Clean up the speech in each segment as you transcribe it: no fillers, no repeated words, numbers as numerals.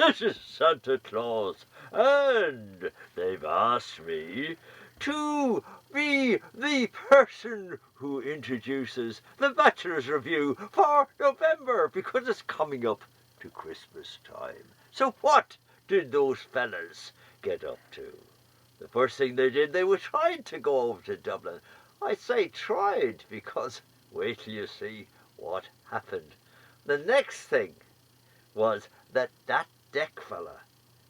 this is Santa Claus, and they've asked me to be the person who introduces the Bachelors Review for November, because it's coming up to Christmas time. So what did those fellas get up to? The first thing they did, they were trying to go over to Dublin. I say tried, because wait till you see what happened. The next thing was that Deck fella,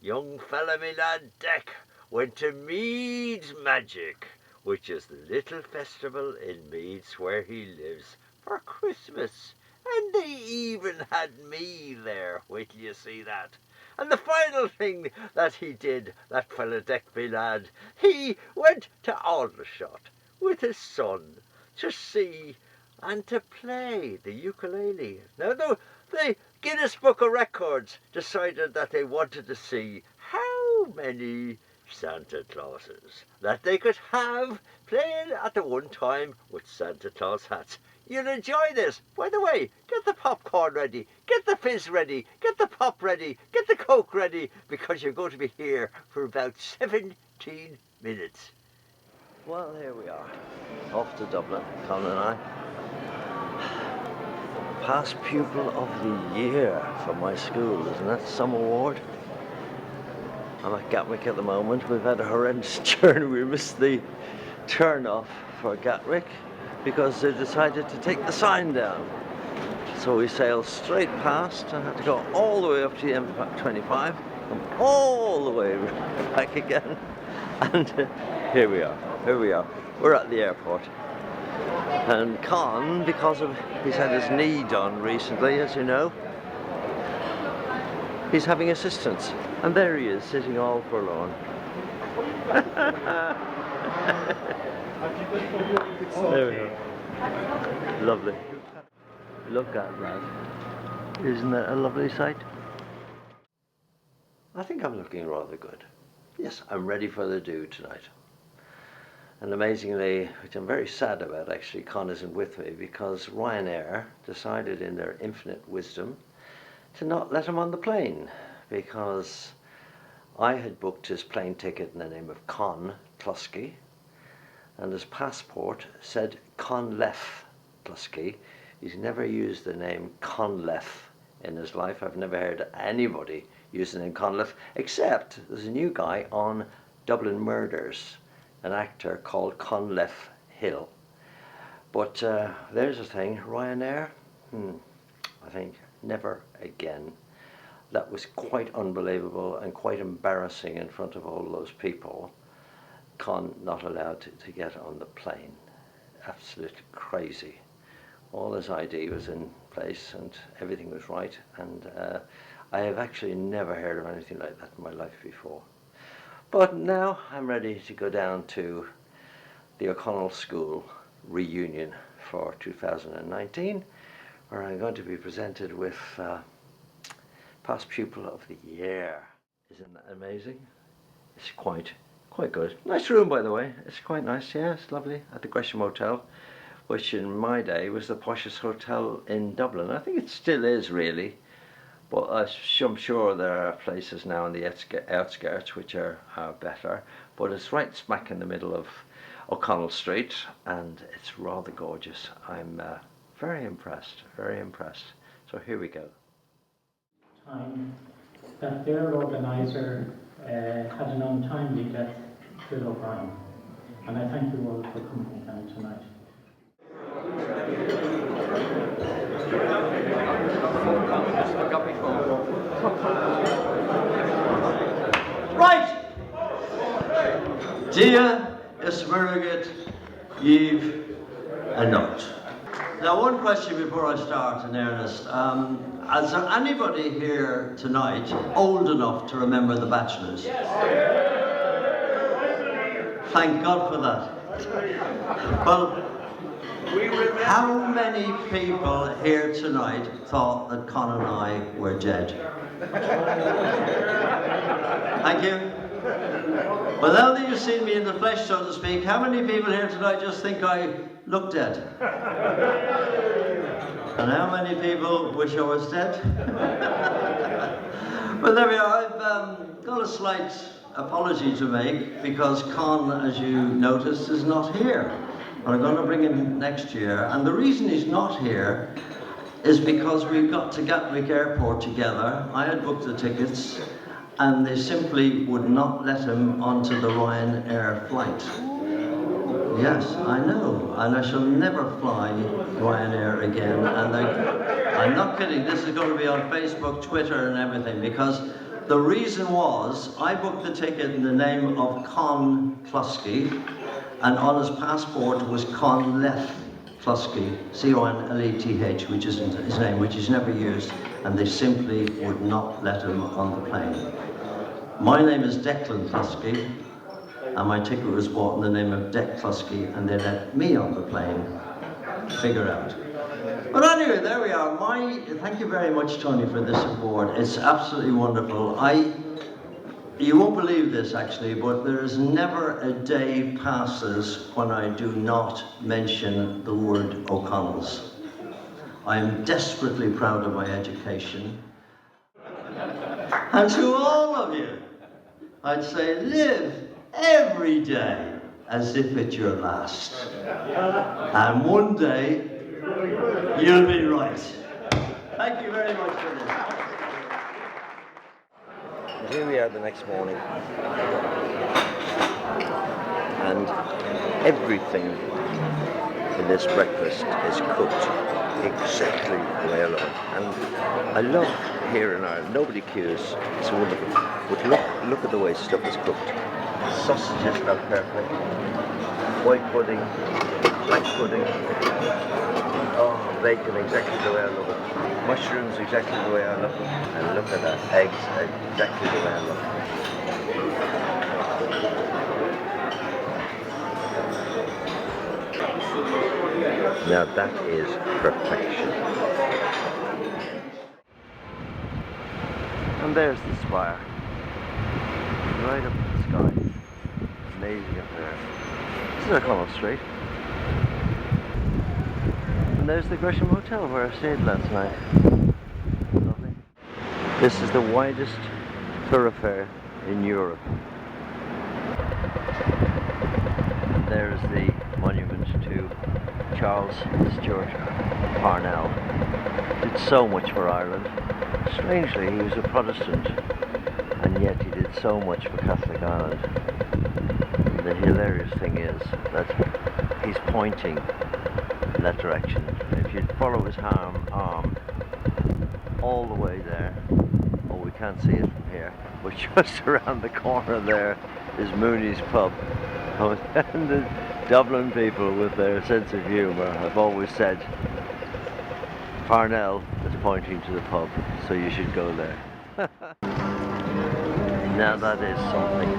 young fella me lad Deck, went to Meads Magic, which is the little festival in Meads where he lives, for Christmas. And they even had me there. Wait till you see that. And the final thing that he did, that fella Deck me lad, he went to Aldershot with his son to see and to play the ukulele. Now, the Guinness Book of Records decided that they wanted to see how many Santa Clauses that they could have playing at the one time with Santa Claus hats. You'll enjoy this. By the way, get the popcorn ready, get the fizz ready, get the pop ready, get the Coke ready, because you're going to be here for about 17 minutes. Well, here we are, off to Dublin, Colin and I. Past Pupil of the Year for my school, isn't that some award? I'm at Gatwick at the moment. We've had a horrendous journey. We missed the turn off for Gatwick because they decided to take the sign down. So we sailed straight past and had to go all the way up to the M25, come all the way back again. And here we are. We're at the airport. And Con, because of he's had his knee done recently, as you know, he's having assistance. And there he is, sitting all forlorn. There we go. Lovely. Look at that. Isn't that a lovely sight? I think I'm looking rather good. Yes, I'm ready for the do tonight. And amazingly, which I'm very sad about actually, Con isn't with me, because Ryanair decided in their infinite wisdom to not let him on the plane, because I had booked his plane ticket in the name of Con Plusky, and his passport said Conlef Plusky. He's never used the name Conlef in his life. I've never heard anybody use the name Conlef, except there's a new guy on Dublin Murders, an actor called Conlef Hill. But there's the thing, Ryanair, I think never again. That was quite unbelievable and quite embarrassing in front of all those people. Con not allowed to get on the plane. Absolutely crazy. All his ID was in place and everything was right, and I have actually never heard of anything like that in my life before. But now I'm ready to go down to the O'Connell School reunion for 2019, where I'm going to be presented with Past Pupil of the Year. Isn't that amazing? It's quite good. Nice room, by the way. It's quite nice, yeah, it's lovely, at the Gresham Hotel, which in my day was the poshest hotel in Dublin. I think it still is, really. But I'm sure there are places now in the outskirts which are better. But it's right smack in the middle of O'Connell Street, and it's rather gorgeous. I'm very impressed, very impressed. So here we go. Time that their organiser had an untimely death to O'Brien. And I thank you all for coming down tonight. Right! Dia Ismurigit Yves a note. Now, one question before I start, in earnest. Is there anybody here tonight old enough to remember the Bachelors? Yes. Thank God for that. Well, how many people here tonight thought that Con and I were dead? Thank you. Well, now that you've seen me in the flesh, so to speak, how many people here tonight just think I look dead? And how many people wish I was dead? Well, there we are. I've got a slight apology to make because Con, as you noticed, is not here. I'm going to bring him next year, and the reason he's not here is because we got to Gatwick Airport together. I had booked the tickets, and they simply would not let him onto the Ryanair flight. Yes, I know, and I shall never fly Ryanair again. And I'm not kidding, this is going to be on Facebook, Twitter and everything, because the reason was I booked the ticket in the name of Con Clusky, and on his passport was Con Leth Clusky, C-O-N-L-E-T-H, which isn't his name, which he's never used, and they simply would not let him on the plane. My name is Declan Clusky, and my ticket was bought in the name of Dec Clusky, and they let me on the plane. Figure out. But anyway, there we are. Thank you very much, Tony, for this award. It's absolutely wonderful. You won't believe this, actually, but there is never a day passes when I do not mention the word O'Connell's. I am desperately proud of my education. And to all of you, I'd say live every day as if it's your last. And one day, you'll be right. Thank you very much for this. And here we are the next morning, and everything in this breakfast is cooked exactly the way I love it. And I love here in Ireland, nobody queues, it's wonderful. But look at the way stuff is cooked. Sausages are perfect, white pudding, black pudding, oh, bacon exactly the way I love it, mushrooms exactly the way I love them, and look at that, eggs exactly the way I love them. Now that is perfection. And there's the spire, right up in the sky. Amazing up there. This is O'Connell Street. And there's the Gresham Hotel where I stayed last night. Lovely. This is the widest thoroughfare in Europe. And there's the monument to Charles Stuart Parnell. Did so much for Ireland. Strangely, he was a Protestant, and yet he did so much for Catholic Ireland. And the hilarious thing is that he's pointing in that direction. If you follow his arm all the way there, oh, we can't see it from here, but just around the corner there is Mooney's pub. And the Dublin people, with their sense of humour, have always said Parnell is pointing to the pub, so you should go there. Now that is something.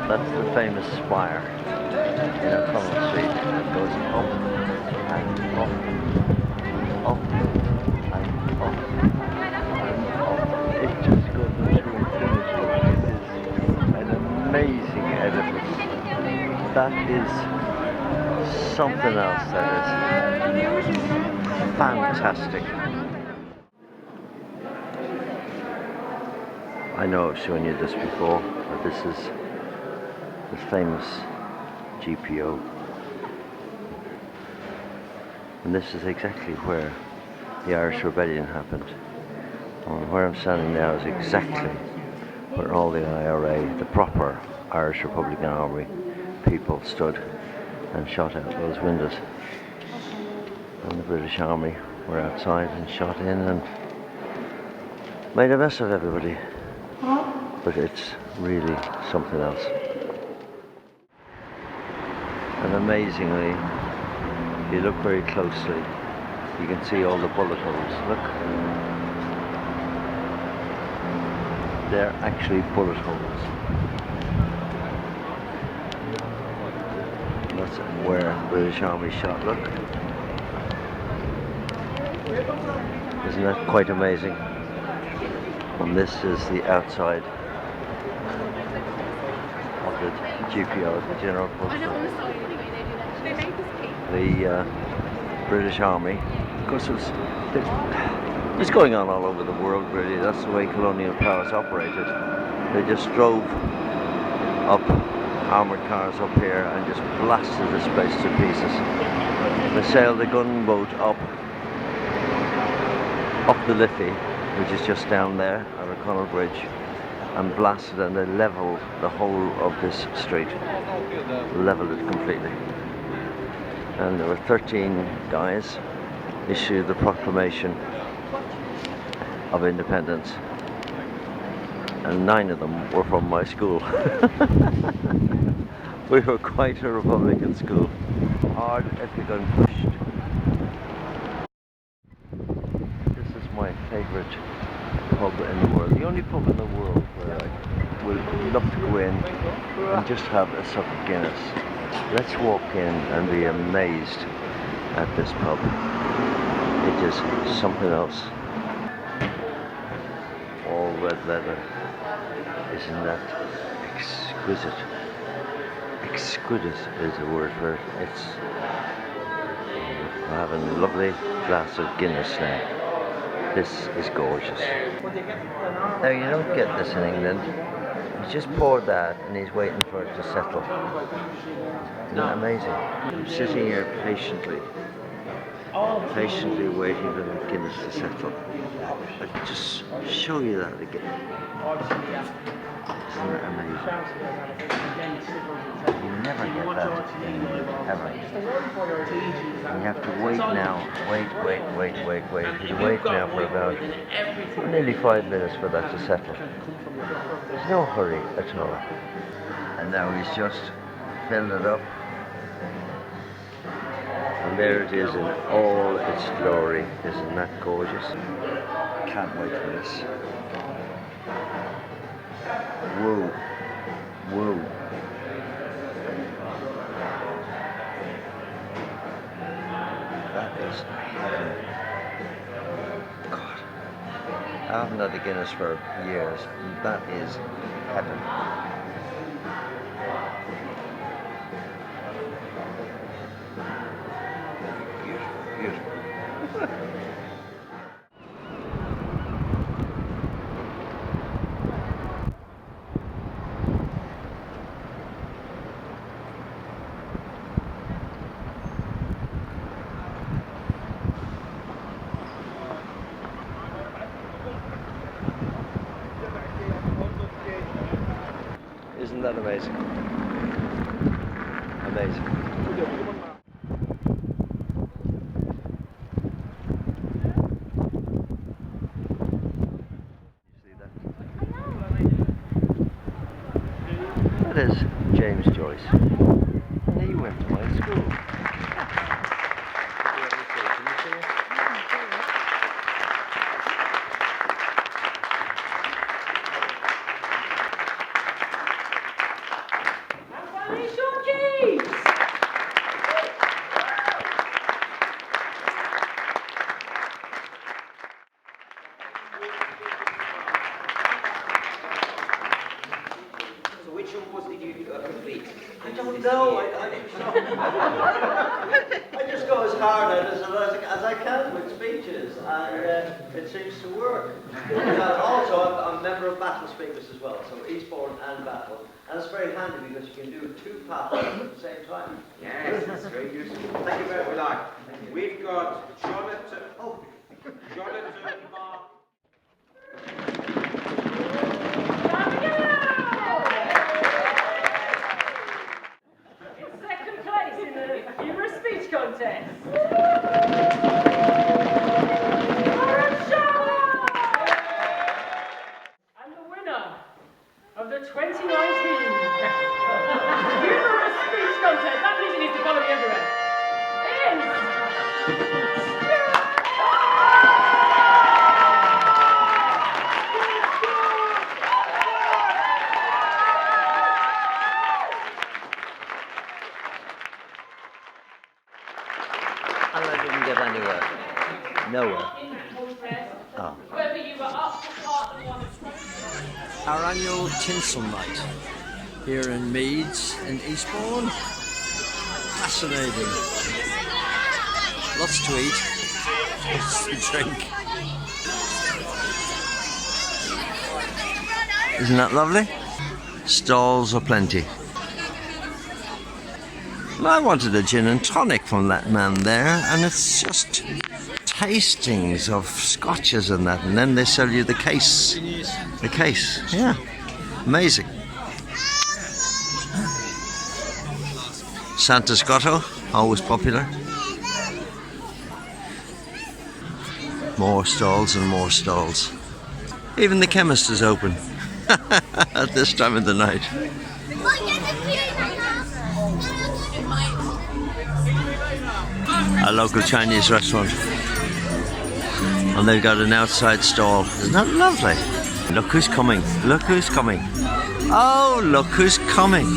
That's the famous spire in O'Connell Street that goes up and up, up and up and up. It just goes to infinity. It is an amazing edifice. That is something else, that is fantastic. I know I've shown you this before, but this is the famous GPO. And this is exactly where the Irish Rebellion happened. And where I'm standing now is exactly where all the IRA, the proper Irish Republican Army people, stood and shot out those windows. And the British Army were outside and shot in and made a mess of everybody. But it's really something else. And amazingly, if you look very closely, you can see all the bullet holes. Look. They're actually bullet holes. That's where the British Army shot, look. Isn't that quite amazing? And this is the outside of the GPO, the General Post Office. The British Army, of course, It's going on all over the world, really. That's the way colonial powers operated. They just drove up armoured cars up here and just blasted this place to pieces. They sailed the gunboat up the Liffey, which is just down there at O'Connell Bridge, and blasted, and they levelled the whole of this street. Levelled it completely. And there were 13 guys issued the proclamation of independence, and 9 of them were from my school. We were quite a Republican school, hard, ethical and pushed. This is my favourite pub in the world, the only pub in the world where I would love to go in and just have a sup of Guinness. Let's walk in and be amazed at this pub. It is something else. All red leather. Isn't that exquisite? Exquisite is the word for it. We're having a lovely glass of Guinness now. This is gorgeous. Now you don't get this in England. He's just poured that and he's waiting for it to settle. Isn't that amazing? I'm sitting here patiently waiting for the Guinness to settle. I'll just show you that again. Isn't that amazing? You never get that in England, ever. And you have to wait now. Wait. You wait now for about nearly 5 minutes for that to settle. There's no hurry at all. And now he's just filled it up. And there it is in all its glory. Isn't that gorgeous? Can't wait for this. Whoa. That is heaven. God. I haven't had a Guinness for years. That is heaven. Beautiful. Isn't that amazing? Amazing. You see that? That is James Joyce. And he went to my school. I don't know. I just go as hard at it as I can with speeches, and it seems to work. Also, I'm a member of Battle Speakers as well, so Eastbourne and Battle, and it's very handy because you can do 2 paths at the same time. Yes, that's very useful. Thank you very much. We've got Jonathan. Jonathan Mark. Second place in the humorous speech contest. And the winner of the 2019 humorous speech contest. That music needs to follow me everywhere. And I didn't get anywhere. Nowhere. Oh. Whether you were up for part of one of Our annual tinsel night here in Meads in Eastbourne. Fascinating. Lots to eat, lots to drink. Isn't that lovely? Stalls aplenty. And I wanted a gin and tonic from that man there, and it's just tastings of scotches and that, and then they sell you the case. The case, yeah. Amazing. Santa's Grotto, always popular. More stalls and more stalls. Even the chemist is open at this time of the night. A local Chinese restaurant. And they've got an outside stall. Isn't that lovely? Look who's coming. Look who's coming. Oh, look who's coming.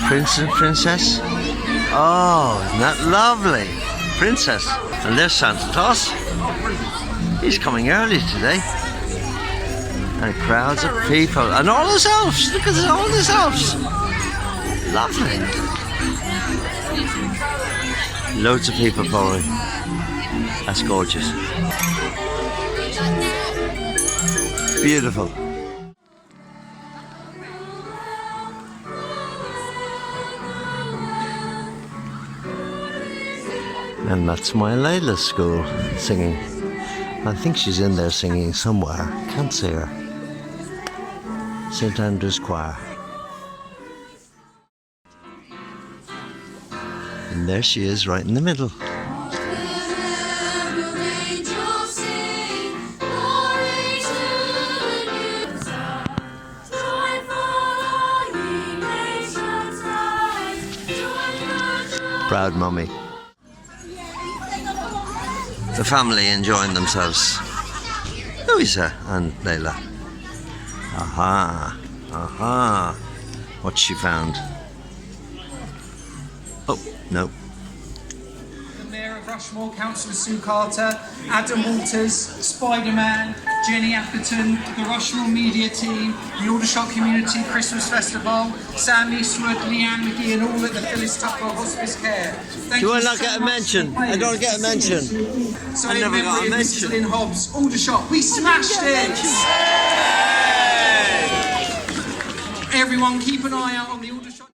Prince and Princess. Oh, isn't that lovely? Princess. And there's Santa Claus. He's coming early today. And crowds of people. And all his elves. Look at all his elves. Lovely. Loads of people following. That's gorgeous. Beautiful. And that's my Layla's school singing. I think she's in there singing somewhere. Can't see her. St. Andrew's Choir. And there she is, right in the middle. Proud mummy. The family enjoying themselves. Louisa and Layla. Aha, aha. What's she found? Oh, no. The Mayor of Rushmore, Councillor Sue Carter, Adam Walters, Spider-Man, Jenny Atherton, the Rushmore Media Team, the Aldershot Community Christmas Festival, Sam Eastwood, Leanne McGee, and all at the Phyllis Tucker Hospice Care. Thank Do I you not so get a much mention? for I don't get a mention. So I in never got memory a of Mrs. mention. Lynn Hobbs, Aldershot, we smashed it! Everyone keep an eye out on the Aldershot.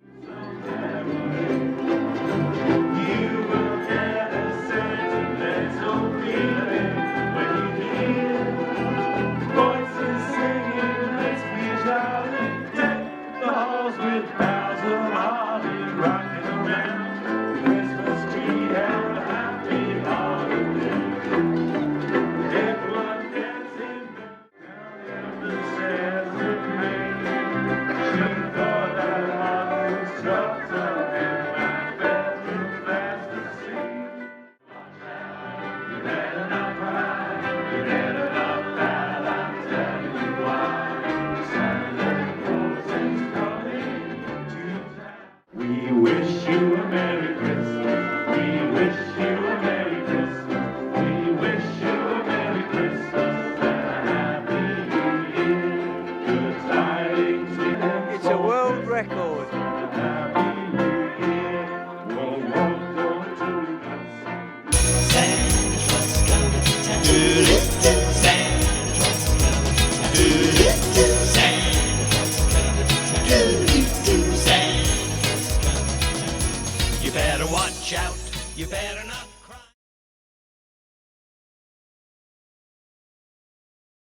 You better watch out, you better not